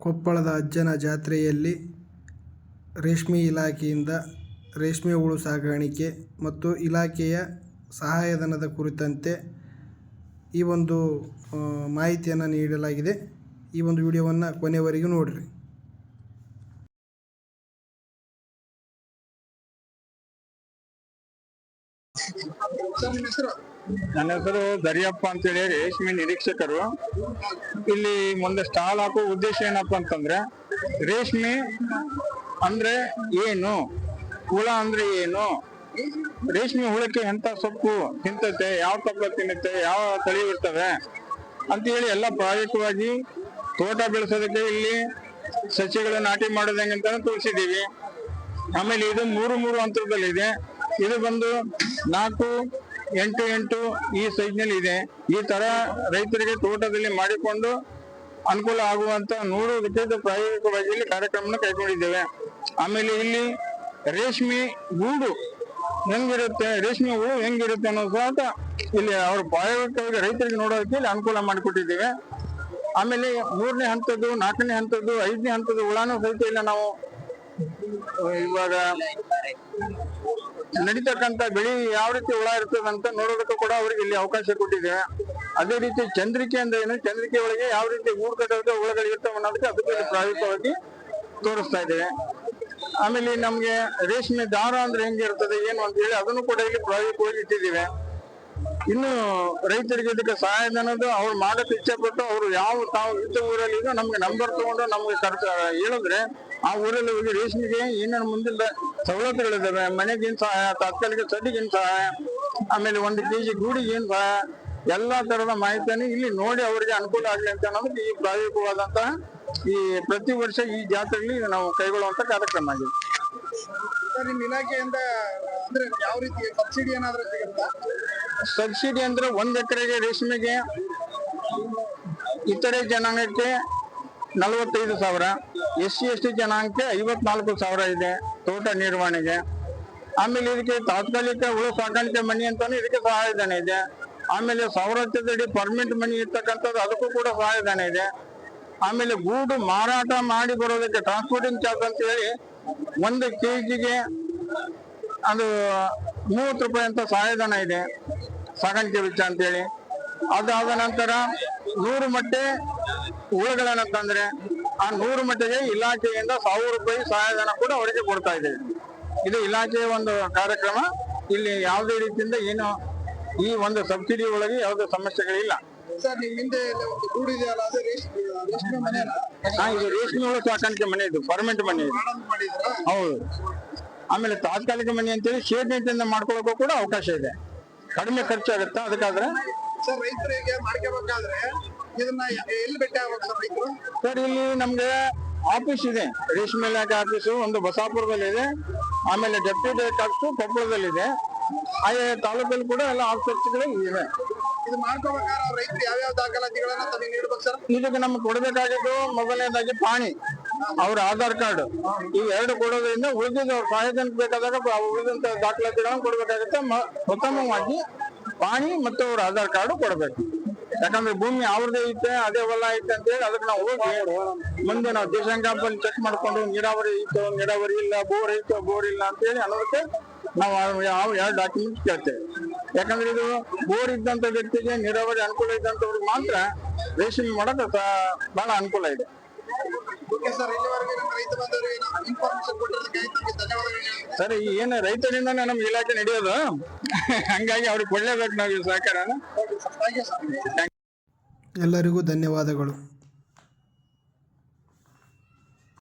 ಕೊಪ್ಪಳದ ಅಜ್ಜನ ಜಾತ್ರೆಯಲ್ಲಿ ರೇಷ್ಮೆ ಇಲಾಖೆಯಿಂದ ರೇಷ್ಮೆ ಹುಳು ಸಾಕಾಣಿಕೆ ಮತ್ತು ಇಲಾಖೆಯ ಸಹಾಯಧನದ ಕುರಿತಂತೆ ಈ ಒಂದು ಮಾಹಿತಿಯನ್ನು ನೀಡಲಾಗಿದೆ. ಈ ಒಂದು ವಿಡಿಯೋವನ್ನು ಕೊನೆಯವರೆಗೂ ನೋಡಿರಿ. ನನ್ನ ಹೆಸರು ದರಿಯಪ್ಪ ಅಂತೇಳಿ, ರೇಷ್ಮೆ ನಿರೀಕ್ಷಕರು. ಇಲ್ಲಿ ಮುಂದೆ ಸ್ಟಾಲ್ ಹಾಕೋ ಉದ್ದೇಶ ಏನಪ್ಪಾ ಅಂತಂದ್ರೆ, ರೇಷ್ಮೆ ಅಂದ್ರೆ ಏನು, ಹುಳ ಅಂದ್ರೆ ಏನು, ರೇಷ್ಮೆ ಹುಳಕ್ಕೆ ಎಂತ ಸೊಪ್ಪು ತಿಂತತೆ, ಯಾವ ಸೊಪ್ಪು ತಿನ್ನುತ್ತೆ, ಯಾವ ತಳಿ ಇರ್ತವೆ ಅಂತ ಹೇಳಿ ಎಲ್ಲ ಪ್ರಾಯೋಗಿಕವಾಗಿ ತೋಟ ಬೆಳೆಸೋದಕ್ಕೆ ಇಲ್ಲಿ ಸಸ್ಯಗಳ ನಾಟಿ ಮಾಡೋದಂಗೆ ಅಂತ ತೋರಿಸಿದೀವಿ. ಆಮೇಲೆ ಇದು ಮೂರು ಹಂತದಲ್ಲಿದೆ. ಇದು ಬಂದು 4-8-8 ಈ ಸೈಜ್ ನಲ್ಲಿ ಇದೆ. ಈ ತರ ರೈತರಿಗೆ ತೋಟದಲ್ಲಿ ಮಾಡಿಕೊಂಡು ಅನುಕೂಲ ಆಗುವಂತ ನೋಡುವುದಕ್ಕೆ ಪ್ರಾಯೋಗಿಕವಾಗಿ ಇಲ್ಲಿ ಕಾರ್ಯಕ್ರಮ ಕೈಗೊಂಡಿದ್ದೇವೆ. ಆಮೇಲೆ ಇಲ್ಲಿ ರೇಷ್ಮೆ ಗೂಡು ಹೆಂಗಿರುತ್ತೆ, ರೇಷ್ಮೆ ಹುಳು ಹೆಂಗಿರುತ್ತೆ ಅನ್ನೋದು ಸಹ ಇಲ್ಲಿ ಅವ್ರ ಪ್ರಾಯೋಗಿಕವಾಗಿ ರೈತರಿಗೆ ನೋಡೋದಕ್ಕೆ ಇಲ್ಲಿ ಅನುಕೂಲ ಮಾಡಿಕೊಟ್ಟಿದ್ದೇವೆ. ಆಮೇಲೆ 3ನೇ ಹಂತದ್ದು, 4ನೇ ಹಂತದ್ದು, 5ನೇ ಹಂತದ್ದು ಹುಳಾನು ಸಹಿತ ಇಲ್ಲ ನಾವು ಇವಾಗ ನಡೀತಕ್ಕಂತ ಬೆಳಿ ಯಾವ ರೀತಿ ಹುಳ ಇರ್ತದೆ ಅಂತ ನೋಡೋದಕ್ಕೂ ಕೂಡ ಅವ್ರಿಗೆ ಇಲ್ಲಿ ಅವಕಾಶ ಕೊಟ್ಟಿದ್ದೇವೆ. ಅದೇ ರೀತಿ ಚಂದ್ರಿಕೆ ಅಂದ್ರೆ ಏನು, ಚಂದ್ರಿಕೆ ಒಳಗೆ ಯಾವ ರೀತಿ ಗೂಡು ಕಟ್ಟೋದಕ್ಕೆ ಹುಳಗಳು ಇರ್ತವೆ ಅನ್ನೋದಕ್ಕೆ ಅದಕ್ಕೆ ಪ್ರಾಯೋಗಿಕವಾಗಿ ತೋರಿಸ್ತಾ ಇದ್ದೇವೆ. ಆಮೇಲೆ ನಮ್ಗೆ ರೇಷ್ಮೆ ದಾರ ಅಂದ್ರೆ ಹೆಂಗಿರ್ತದೆ ಏನು ಅಂತ ಹೇಳಿ ಅದನ್ನು ಕೂಡ ಇಲ್ಲಿ ಪ್ರಾಯೋಗಿಕವಾಗಿ ಇಟ್ಟಿದ್ದೇವೆ. ಇನ್ನು ರೈತರಿಗೆ ಇದಕ್ಕೆ ಸಹಾಯಧನದ್ದು ಅವ್ರು ಮಾಡಕ್ ಇಚ್ಛೆ ಪಟ್ಟು ಅವ್ರು ತಾವು ಇದ್ದ ಊರಲ್ಲಿ ಇದು ನಮ್ಗೆ ನಂಬರ್ ತಗೊಂಡು ನಮ್ಗೆ ಹೇಳಿದ್ರೆ ಆ ಊರಲ್ಲಿ ಹೋಗಿ ರೇಷ್ಮೆಗೆ ಏನೇನು ಮುಂದಿನ ಸವಲತ್ತುಗಳಿದ್ದಾವೆ, ಮನೆಗೇನ್ ಸಹಾಯ, ತಾತ್ಕಾಲಿಕ ಸಡ್ಡಿಗೇನ್ ಸಹಾಯ, ಆಮೇಲೆ 1 kg ಗೂಡಿಗೆ ಏನ್ ಸಹಾಯ, ಎಲ್ಲಾ ತರದ ಮಾಹಿತಿಯನ್ನು ಇಲ್ಲಿ ನೋಡಿ ಅವರಿಗೆ ಅನುಕೂಲ ಆಗ್ಲಿ ಅಂತ ಅನ್ನೋದಕ್ಕೆ ಈ ಪ್ರಾಯೋಗಿಕವಾದಂತಹ ಈ ಪ್ರತಿ ವರ್ಷ ಈ ಜಾತ್ರೆಯಲ್ಲಿ ನಾವು ಕೈಗೊಳ್ಳುವಂತ ಕಾರ್ಯಕ್ರಮ ಆಗಿದೆ. ನಿಮ್ ಇಲಾಖೆಯಿಂದ ಅಂದ್ರೆ ಯಾವ ರೀತಿ ಸಬ್ಸಿಡಿ ಏನಾದ್ರೂ ಸಿಗುತ್ತಾ? ಸಬ್ಸಿಡಿ ಅಂದ್ರೆ 1 ಎಕರೆಗೆ ರೇಷ್ಮೆಗೆ ಇತರೆ ಜನಾಂಗಕ್ಕೆ 45,000, SC/ST ಜನಾಂಗಕ್ಕೆ 54,000 ಇದೆ ತೋಟ ನಿರ್ವಹಣೆಗೆ. ಆಮೇಲೆ ಇದಕ್ಕೆ ತಾತ್ಕಾಲಿಕ ಹುಳು ಸಾಕಾಣಿಕೆ ಮನಿ ಅಂತಾನು ಇದಕ್ಕೆ ಸಹಾಯಧನ ಇದೆ. ಆಮೇಲೆ 1000 ಅಡಿ ಪರ್ಮನೆಂಟ್ ಮನಿ ಇರ್ತಕ್ಕಂಥದ್ದು ಅದಕ್ಕೂ ಕೂಡ ಸಹಾಯಧನ ಇದೆ. ಆಮೇಲೆ ಗೂಡು ಮಾರಾಟ ಮಾಡಿ ಬರೋದಕ್ಕೆ ಟ್ರಾನ್ಸ್ಪೋರ್ಟಿಂಗ್ ಚಾರ್ಜ್ ಅಂತ ಹೇಳಿ 1 kgಗೆ ಅದು 30 ರೂಪಾಯಿ ಅಂತ ಸಹಾಯಧನ ಇದೆ, ಸಾಗಾಣಿಕೆ ವೆಚ್ಚ ಅಂತೇಳಿ. ಅದಾದ ನಂತರ 100 ಮೊಟ್ಟೆ ಹುಳುಗಳನ್ನ ತಂದ್ರೆ ಆ 100 ಮೊಟ್ಟೆಗೆ ಇಲಾಖೆಯಿಂದ 1000 ರೂಪಾಯಿ ಸಹಾಯಧನ ಕೂಡ ಅವರಿಗೆ ಕೊಡ್ತಾ ಇದ್ದೇವೆ. ಇದು ಇಲಾಖೆಯ ಒಂದು ಕಾರ್ಯಕ್ರಮ. ಇಲ್ಲಿ ಯಾವುದೇ ರೀತಿಯಿಂದ ಏನು ಈ ಒಂದು ಸಬ್ಸಿಡಿ ಒಳಗೆ ಯಾವುದೇ ಸಮಸ್ಯೆಗಳಿಲ್ಲ. ಸರ್, ನಿಮ್ ಹಿಂದೆ ಒಂದು ಗೂಡು ಇದೆಯಲ್ಲ, ಅದು ರೇಷ್ಮೆ ಮನೆ ಅಲ್ಲ? ಇದು ರೇಷ್ಮೆ ಹುಳು ಸಾಕಾಣಿಕೆ ಮನೆ, ಇದು ಪರ್ಮನೆಂಟ್ ಮನೆ ಇದು. ಹೌದು. ಆಮೇಲೆ ತಾತ್ಕಾಲಿಕ ಮನೆ ಅಂತೇಳಿ ಶೇಡ್ ನೆಟ್ಟಿಂದ ಮಾಡ್ಕೊಳ್ಳೋಕ್ಕೂ ಕೂಡ ಅವಕಾಶ ಇದೆ. ಕಡಿಮೆ ಖರ್ಚಾಗುತ್ತೆ. ಅದಕ್ಕಾದ್ರೆ ಸರ್ ರೈತರಿಗೆ ಮಾಡ್ಕೋಬೇಕಾದ್ರೆ ಇದನ್ನ ಎಲ್ಲಿ ಭೇಟಿ ಆಗ್ಬೇಕು ರೈತರು? ಸರ್, ಇಲ್ಲಿ ನಮ್ಗೆ ಆಫೀಸ್ ಇದೆ, ರೇಷ್ಮೆ ಇಲಾಖೆ ಆಫೀಸು ಒಂದು ಬಸಾಪುರದಲ್ಲಿದೆ. ಆಮೇಲೆ ಡೆಪ್ಯೂಟಿ ಆಫೀಸು ಕೊಪ್ಪಳದಲ್ಲಿದೆ. ಆಯಾ ತಾಲೂಕಲ್ಲಿ ಕೂಡ ಎಲ್ಲ ಆಫೀಸ್ಗಳು ಇವೆ. ಇದು ಮಾಡ್ಕೋಬೇಕಾದ್ರೆ ರೈತರು ಯಾವ್ಯಾವ ದಾಖಲಾತಿಗಳನ್ನ ತಮಗೆ ನೀಡಬೇಕು ಸರ್? ಇದಕ್ಕೆ ನಮ್ಗೆ ಕೊಡಬೇಕಾಗಿದ್ದು ಮೊದಲನೇದಾಗಿ ಪಾಣಿ, ಅವ್ರ ಆಧಾರ್ ಕಾರ್ಡ್, ಈ 2 ಕೊಡೋದ್ರಿಂದ ಉಳಿದಿದ್ದು ಅವ್ರ ಸಹಾಯಧನ ಬೇಕಾದಾಗ ಉಳಿದಂತ ದಾಖಲಾತಿಗಳನ್ನ ಕೊಡ್ಬೇಕಾಗುತ್ತೆ. ಪ್ರಥಮವಾಗಿ ಪಾಣಿ ಮತ್ತು ಅವ್ರ ಆಧಾರ್ ಕಾರ್ಡ್ ಕೊಡ್ಬೇಕು. ಯಾಕಂದ್ರೆ ಭೂಮಿ ಅವ್ರದೇ ಐತೆ, ಅದೇ ಹೊಲ ಐತೆ ಅಂತ ಹೇಳಿ ಅದಕ್ಕೆ ನಾವು ಹೋಗಿ ಮುಂದೆ ನಾವು ದೇಶಾಂಗದಲ್ಲಿ ಚೆಕ್ ಮಾಡ್ಕೊಂಡು ನೀರಾವರಿ ಐತೋ, ನೀರಾವರಿ ಇಲ್ಲ, ಬೋರ್ ಐತೋ, ಬೋರ್ ಇಲ್ಲ ಅಂತ ಹೇಳಿ ಅನ್ನೋದಕ್ಕೆ ನಾವು ಯಾವ ಡಾಕ್ಯುಮೆಂಟ್ಸ್ ಕೇಳ್ತೇವೆ. ಯಾಕಂದ್ರೆ ಇದು ಬೋರ್ ಇದ್ದಂತ ವ್ಯಕ್ತಿಗೆ, ನೀರಾವರಿ ಅನುಕೂಲ ಇದ್ದಂತವ್ರಿಗೆ ಮಾತ್ರ ರೇಷ್ಮೆ ಮಾಡಕ್ ಬಹಳ ಅನುಕೂಲ ಇದೆ. ಸರ್, ಏನು ರೈತರಿಂದಾನೇ ನಮ್ಗೆ ಇಲಾಖೆ ನಡೆಯೋದು, ಹಂಗಾಗಿ ಅವ್ರಿಗೆ ಕೊಡ್ಲೇಬೇಕು ನಾವು ಈ ಸಹಕಾರ. ಎಲ್ಲರಿಗೂ ಧನ್ಯವಾದಗಳು.